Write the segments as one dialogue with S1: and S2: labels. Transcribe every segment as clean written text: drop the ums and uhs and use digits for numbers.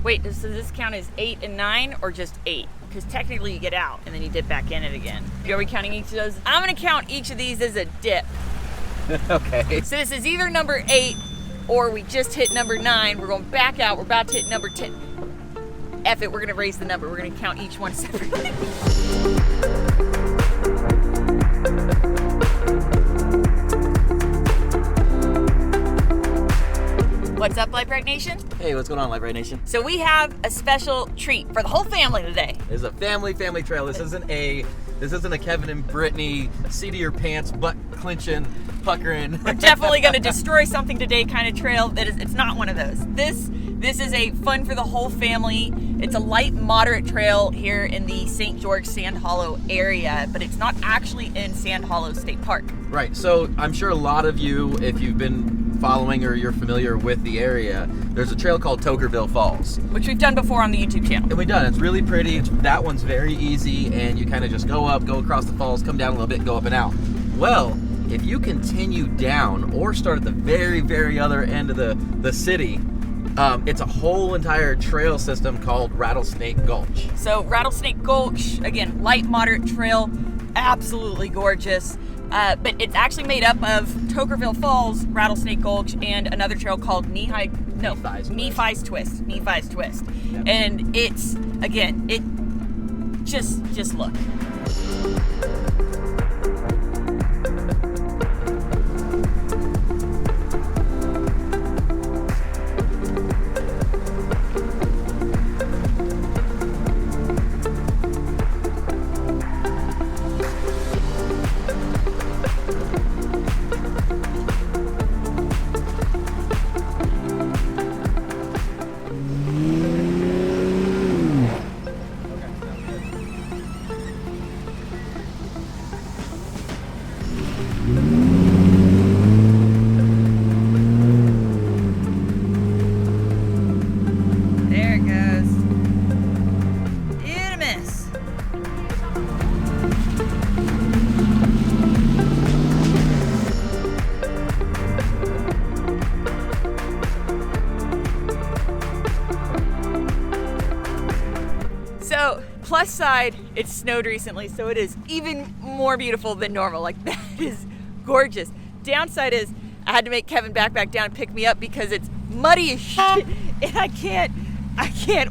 S1: Wait, does this count as 8 and 9 or just 8? Because technically you get out and then you dip back in it again. Are we counting each of those? I'm gonna count each of these as a dip.
S2: Okay.
S1: So this is either number 8 or we just hit number 9. We're going back out. We're about to hit number 10. F it, we're gonna raise the number. We're gonna count each one separately. What's up, Lite Brite Nation?
S2: Hey, what's going on, Lite Brite Nation?
S1: So we have a special treat for the whole family today.
S2: This is a family trail. This isn't a Kevin and Brittany seat of your pants, butt clenching, puckering.
S1: We're definitely going to destroy something today kind of trail. It's not one of those. This is a fun for the whole family. It's a light, moderate trail here in the St. George Sand Hollow area, but it's not actually in Sand Hollow State Park.
S2: Right. So I'm sure a lot of you, if you've been following or you're familiar with the area, there's a trail called Tokerville Falls,
S1: which we've done before on the YouTube channel.
S2: And we've done. It's really pretty. That one's very easy, and you kind of just go up, go across the falls, come down a little bit, go up and out. Well, if you continue down or start at the very, very other end of the city, it's a whole entire trail system called Rattlesnake Gulch.
S1: So Rattlesnake Gulch, again, light, moderate trail, absolutely gorgeous. But it's actually made up of Tokerville Falls, Rattlesnake Gulch, and another trail called Nephi's Twist. Yep. And it's, again, it just look. So, plus side, it snowed recently, so it is even more beautiful than normal. Like, that is gorgeous. Downside is, I had to make Kevin back down and pick me up because it's muddy as shit, and I can't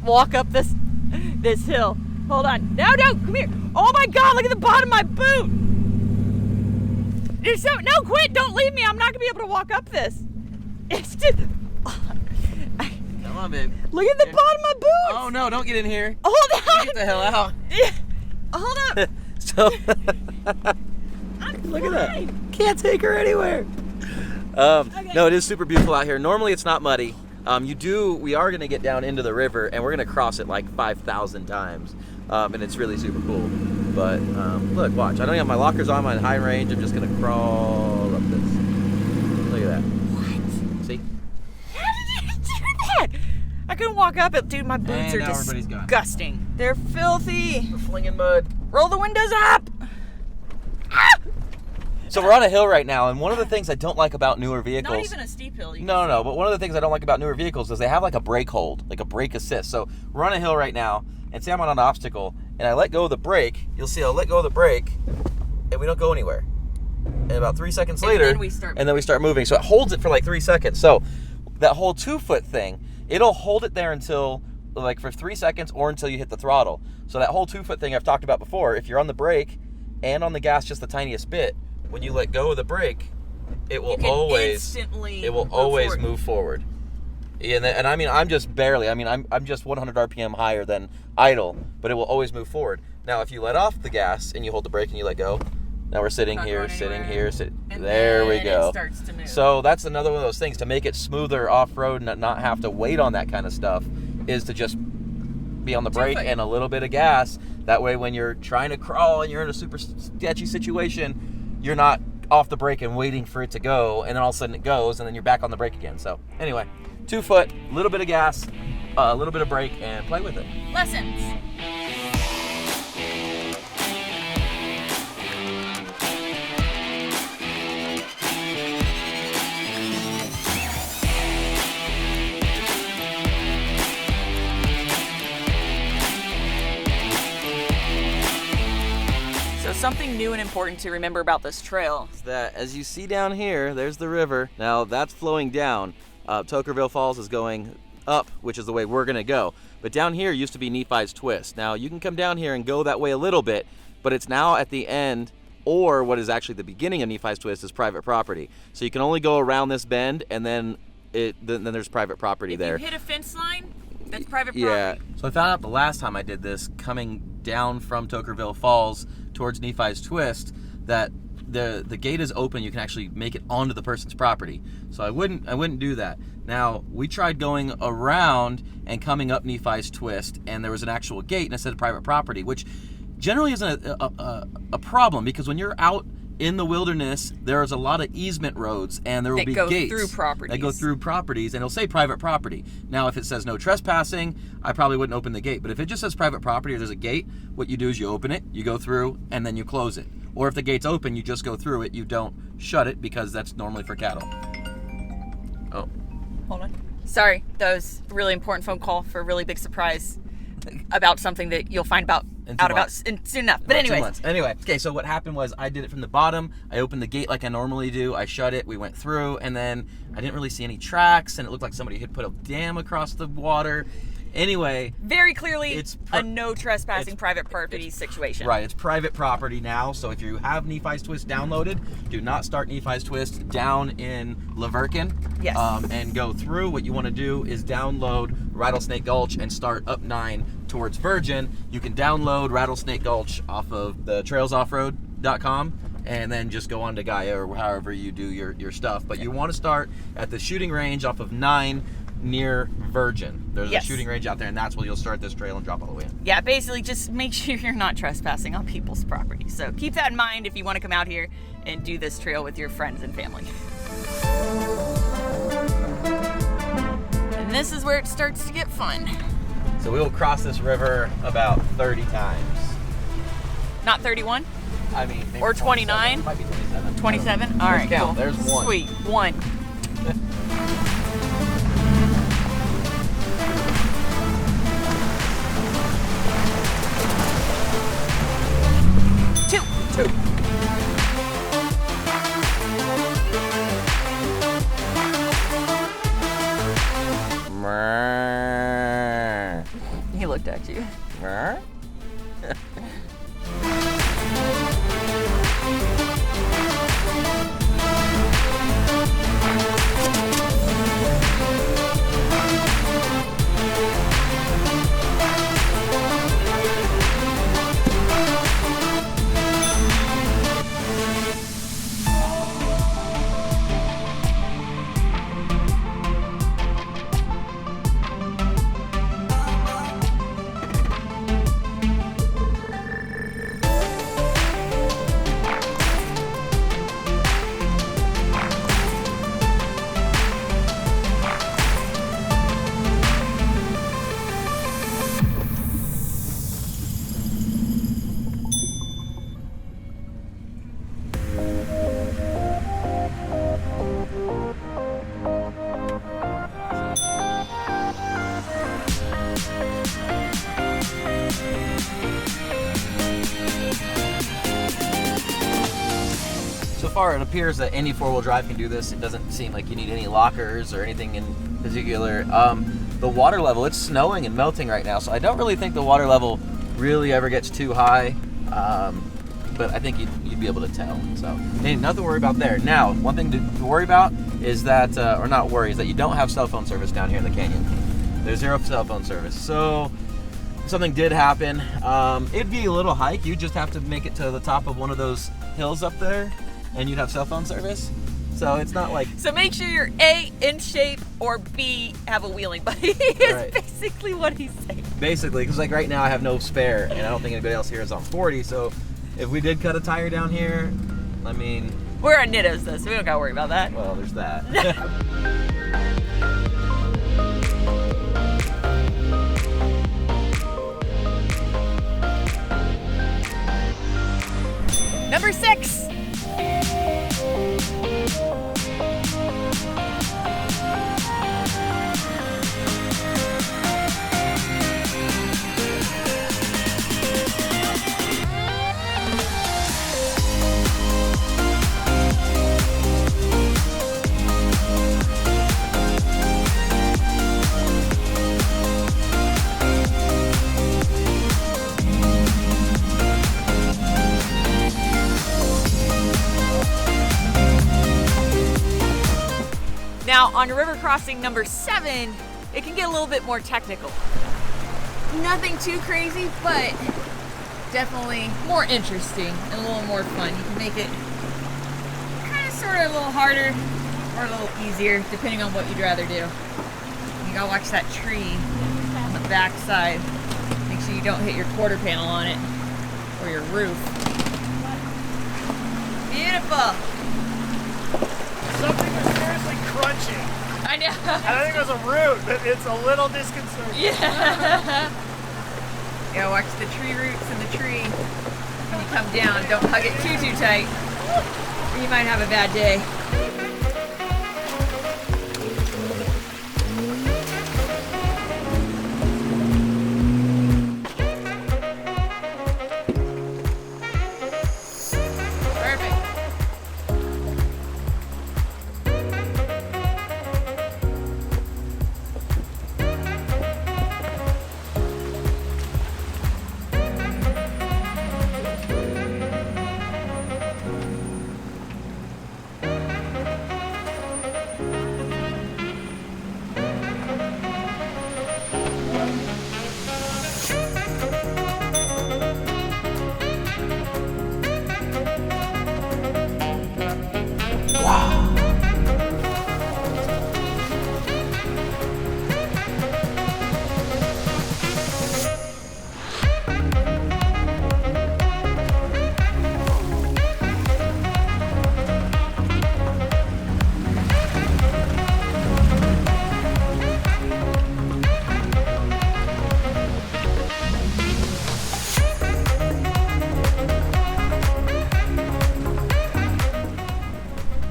S1: walk up this hill. Hold on. No, come here. Oh my God, look at the bottom of my boot. No, quit, don't leave me. I'm not gonna be able to walk up this. It's just,
S2: Come on, babe.
S1: look at the bottom of my boots.
S2: Oh no, don't get in here.
S1: Hold on.
S2: Get the hell out.
S1: Hold up.
S2: So,
S1: I'm
S2: look at that.
S1: fine.
S2: Can't take her anywhere.
S1: Okay.
S2: No, it is super beautiful out here. Normally it's not muddy. We are going to get down into the river, and we're going to cross it like 5,000 times. And it's really super cool. But look, watch. I don't even have my lockers on. I'm in high range. I'm just going to crawl up this. Look at that.
S1: What?
S2: See?
S1: How did you do that? I couldn't walk up it. Dude, my boots are
S2: now everybody's gone.
S1: disgusting. They're filthy.
S2: We're flinging mud.
S1: Roll the windows up. Ah!
S2: So we're on a hill right now, and one of the things I don't like about newer vehicles...
S1: Not even a steep hill.
S2: No, but one of the things I don't like about newer vehicles is they have like a brake hold, like a brake assist. So we're on a hill right now, and say I'm on an obstacle, and I let go of the brake, you'll see I'll let go of the brake, and we don't go anywhere. And about 3 seconds later,
S1: then we start
S2: moving. So it holds it for like 3 seconds. So that whole 2-foot thing, it'll hold it there until, like for 3 seconds or until you hit the throttle. So that whole 2-foot thing I've talked about before, if you're on the brake and on the gas just the tiniest bit, when you let go of the brake, it will always move forward. And I mean, I'm just barely. I mean, I'm just 100 RPM higher than idle, but it will always move forward. Now, if you let off the gas and you hold the brake and you let go, now we're sitting here. There we go.
S1: It starts to move.
S2: So that's another one of those things to make it smoother off-road and not have to wait on that kind of stuff, is to just be on the brake and a little bit of gas. That way, when you're trying to crawl and you're in a super sketchy situation, you're not off the brake and waiting for it to go, and then all of a sudden it goes, and then you're back on the brake again. So anyway, 2-foot, a little bit of gas, a little bit of brake, and play with it.
S1: Lessons. something new and important to remember about this trail
S2: is that as you see down here, there's the river. Now that's flowing down. Tokerville Falls is going up, which is the way we're gonna go. But down here used to be Nephi's Twist. Now you can come down here and go that way a little bit, but it's now at the end, or what is actually the beginning of Nephi's Twist is private property. So you can only go around this bend, and then there's private property there.
S1: If you hit a fence line, that's private property.
S2: Yeah. So I found out the last time I did this, coming down from Tokerville Falls towards Nephi's Twist, that the gate is open. You can actually make it onto the person's property. So I wouldn't do that. Now we tried going around and coming up Nephi's Twist, and there was an actual gate and it said private property, which generally isn't a problem, because when you're out in the wilderness, there's a lot of easement roads, and there will be gates
S1: through properties.
S2: that go through properties, and it'll say private property. Now, if it says no trespassing, I probably wouldn't open the gate. But if it just says private property or there's a gate, what you do is you open it, you go through, and then you close it. Or if the gate's open, you just go through it. You don't shut it, because that's normally for cattle. Oh.
S1: Hold on. Sorry, that was a really important phone call for a really big surprise about something that you'll find out about soon enough. But anyways.
S2: Anyway, okay, so what happened was I did it from the bottom. I opened the gate like I normally do. I shut it. We went through, and then I didn't really see any tracks, and it looked like somebody had put a dam across the water. Anyway,
S1: very clearly it's a no trespassing private property situation.
S2: Right, it's private property now. So if you have Nephi's Twist downloaded, do not start Nephi's Twist down in Laverkin.
S1: Yes.
S2: And go through. What you want to do is download Rattlesnake Gulch and start up 9 towards Virgin. You can download Rattlesnake Gulch off of the trailsoffroad.com and then just go on to Gaia or however you do your stuff. But you want to start at the shooting range off of 9 near Virgin. There's a shooting range out there, and that's where you'll start this trail and drop all the way in.
S1: Yeah, basically just make sure you're not trespassing on people's property. So keep that in mind if you want to come out here and do this trail with your friends and family. And this is where it starts to get fun.
S2: So we will cross this river about 30 times.
S1: Not 31?
S2: I mean, maybe
S1: or 29?
S2: Might be 27.
S1: 27? All right,
S2: count.
S1: cool.
S2: There's one.
S1: Sweet. 1. 2. He looked at you.
S2: So far, it appears that any four-wheel drive can do this. It doesn't seem like you need any lockers or anything in particular. The water level, it's snowing and melting right now, so I don't really think the water level really ever gets too high. But I think you'd be able to tell. So, hey, nothing to worry about there. Now, one thing to worry about is that, or not worry, is that you don't have cell phone service down here in the canyon. There's 0 cell phone service. So, something did happen. It'd be a little hike. You just have to make it to the top of one of those hills up there, and you'd have cell phone service. So it's not like...
S1: So make sure you're A, in shape, or B, have a wheeling buddy is
S2: Right.
S1: basically what he's saying.
S2: Basically, because like right now I have no spare, and I don't think anybody else here is on 40, so if we did cut a tire down here, I mean...
S1: We're on Nittos though, so we don't gotta worry about that.
S2: Well, there's that.
S1: Number 6. On river crossing number 7, it can get a little bit more technical. Nothing too crazy, but definitely more interesting and a little more fun. You can make it kind of sort of a little harder or a little easier, depending on what you'd rather do. You gotta watch that tree on the back side. Make sure you don't hit your quarter panel on it or your roof. Beautiful.
S3: Something was seriously crunching.
S1: I know.
S3: And I think it was a root, but it's a little disconcerting.
S1: Yeah. You gotta watch the tree roots in the tree when you come down. Don't hug it too tight, or you might have a bad day.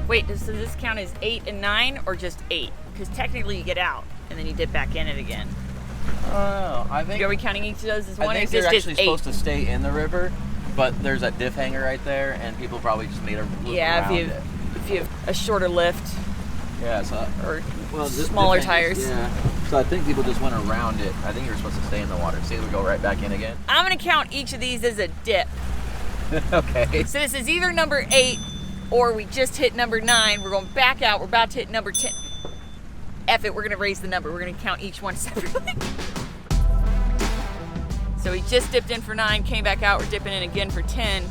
S1: Wait, does this count as 8 and 9 or just 8? Because technically you get out and then you dip back in it again.
S2: Oh, I think.
S1: Are we counting each of those as one?
S2: I think
S1: or is
S2: they're
S1: this
S2: actually
S1: just 8?
S2: supposed to stay in the river, but there's that diff hanger right there, and people probably just made a loop
S1: Yeah,
S2: around
S1: if you have a shorter lift
S2: Yeah, so
S1: or
S2: this
S1: smaller
S2: diff hanger-
S1: tires.
S2: Yeah. So I think people just went around it. I think you're supposed to stay in the water. See, we go right back in again.
S1: I'm gonna count each of these as a dip.
S2: Okay.
S1: So this is either number 8 or we just hit number 9. We're going back out. We're about to hit number 10. F it, we're gonna raise the number. We're gonna count each one separately. So we just dipped in for 9, came back out. We're dipping in again for 10.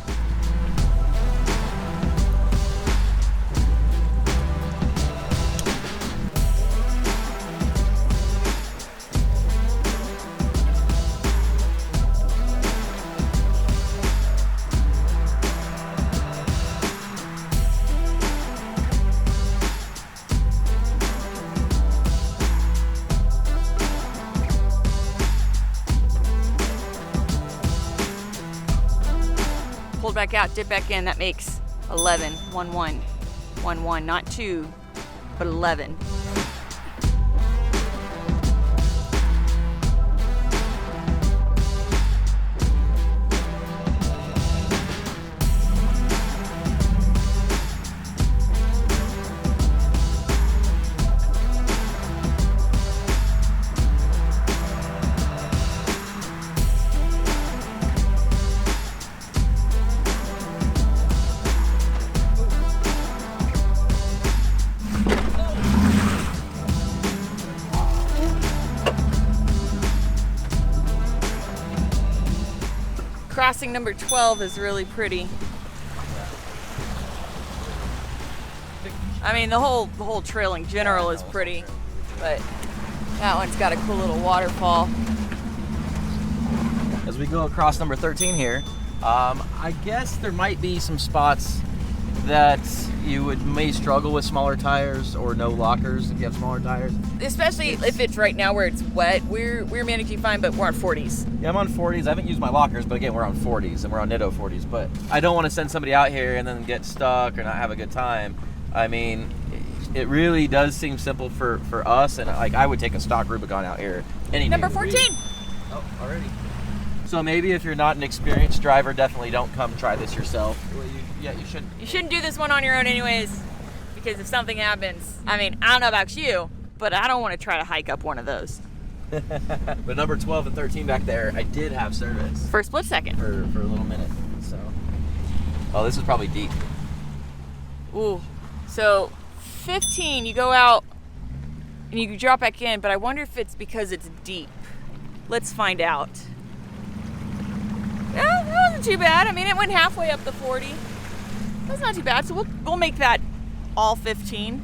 S1: Pulled back out, dip back in. That makes 11. 1, 1. 1, 1. Not 2, but 11. Crossing number 12 is really pretty. I mean, the whole trail in general is pretty, but that one's got a cool little waterfall.
S2: As we go across number 13 here, I guess there might be some spots that you may struggle with smaller tires or no lockers if you have smaller tires.
S1: Especially if it's right now where it's wet. We're managing fine, but we're on 40s.
S2: Yeah, I'm on 40s. I haven't used my lockers, but again, we're on 40s and we're on Nitto 40s. But I don't want to send somebody out here and then get stuck or not have a good time. I mean, it really does seem simple for us, and like I would take a stock Rubicon out here any
S1: Number
S2: day of the
S1: 14.
S2: week. Oh, already. So maybe if you're not an experienced driver, definitely don't come try this yourself. Well, you shouldn't.
S1: You shouldn't do this one on your own anyways, because if something happens, I mean, I don't know about you, but I don't want to try to hike up one of those.
S2: But number 12 and 13 back there, I did have service.
S1: For a split second.
S2: For a little minute, so. Oh, this is probably deep.
S1: Ooh. So 15, you go out and you can drop back in, but I wonder if it's because it's deep. Let's find out. Yeah, that wasn't too bad. I mean, it went halfway up the 40. That's not too bad. So we'll make that all 15.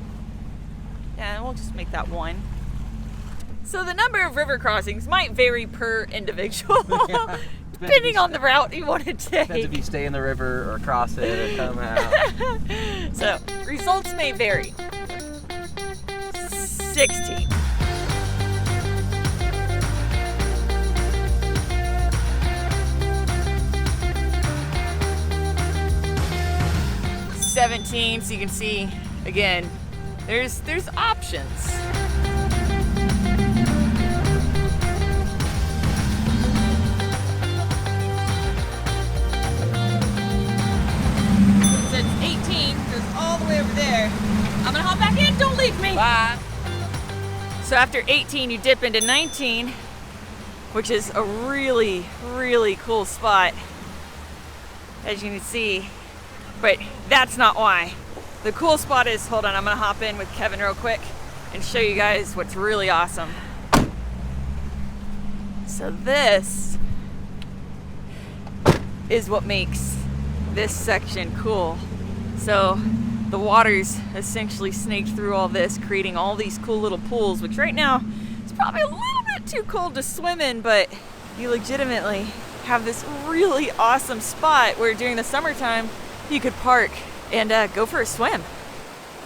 S1: Yeah, we'll just make that 1. So the number of river crossings might vary per individual, depending on the route you want to take.
S2: Depends if you stay in the river or cross it or come out.
S1: So results may vary. 16. 17, so you can see again, there's options. So it's 18, goes all the way over there. I'm gonna hop back in, don't leave me. Bye. So after 18, you dip into 19, which is a really, really cool spot, as you can see. But that's not why. The cool spot is, hold on, I'm gonna hop in with Kevin real quick and show you guys what's really awesome. So this is what makes this section cool. So the water's essentially snaked through all this, creating all these cool little pools, which right now it's probably a little bit too cold to swim in, but you legitimately have this really awesome spot where during the summertime you could park and go for a swim.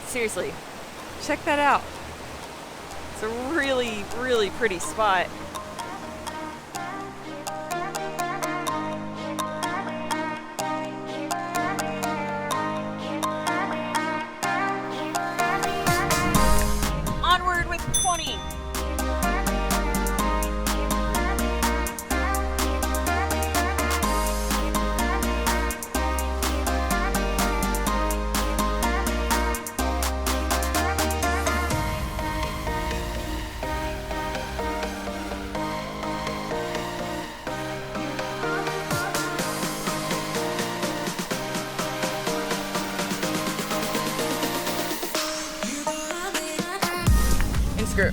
S1: Seriously, check that out. It's a really, really pretty spot. Onward with 20.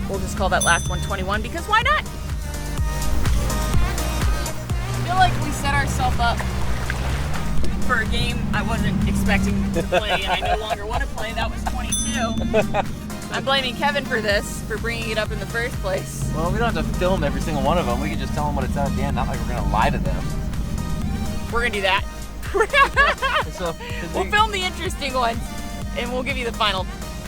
S1: We'll just call that last one 21 because why not? I feel like we set ourselves up for a game I wasn't expecting to play and I no longer want to play. That was 22. I'm blaming Kevin for this, for bringing it up in the first place.
S2: Well, we don't have to film every single one of them. We can just tell them what it's at the end, not like we're going to lie to them.
S1: We're going to do that. We'll film the interesting ones and we'll give you the final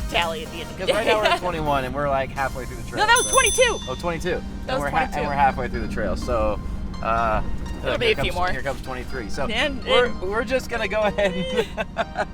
S1: tally at the end.
S2: Because right now we're at 21 and we're like halfway through the trail.
S1: No, that was 22.
S2: Oh, 22.
S1: That was 22.
S2: And we're halfway through the trail. So,
S1: it'll be a few more.
S2: Here comes 23. So,
S1: and
S2: we're just going to go ahead and...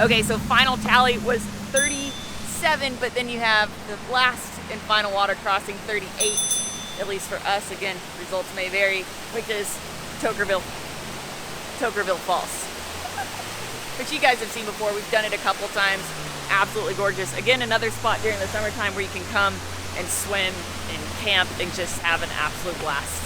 S1: Okay, so final tally was 37, but then you have the last and final water crossing 38, at least for us. Again, results may vary, which is Tokerville Falls, which you guys have seen before. We've done it a couple times. Absolutely gorgeous. Again, another spot during the summertime where you can come and swim and camp and just have an absolute blast.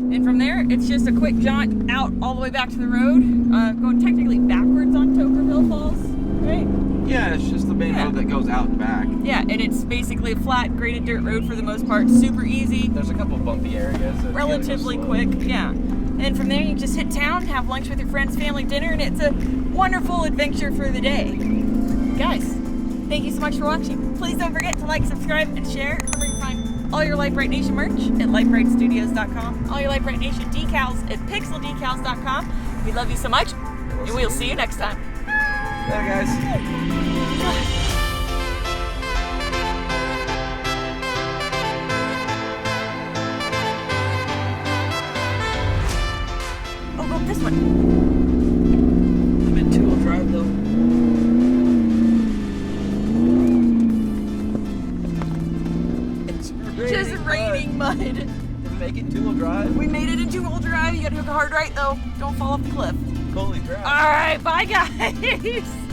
S1: And from there, it's just a quick jaunt out all the way back to the road, going technically backwards on Tokerville Falls, right?
S2: Yeah, it's just the main road that goes out and back.
S1: Yeah, and it's basically a flat, graded dirt road for the most part, super easy.
S2: There's a couple bumpy areas.
S1: Relatively quick, yeah. And from there, you just hit town, have lunch with your friends, family dinner, and it's a wonderful adventure for the day. Guys, thank you so much for watching. Please don't forget to like, subscribe, and share. Remember, you can find All your Lite Brite Nation merch at litebritstudios.com. All your Lite Brite Nation decals at pixeldecals.com. We love you so much, and we'll see you next time.
S2: Later, guys.
S1: Oh, go this one.
S2: I'm in two-wheel drive though.
S1: It's just raining mud.
S2: Did we make it in two-wheel drive?
S1: We made it in two-wheel drive. You gotta hook a hard right though. Don't fall off the cliff.
S2: Holy crap.
S1: All right, bye guys.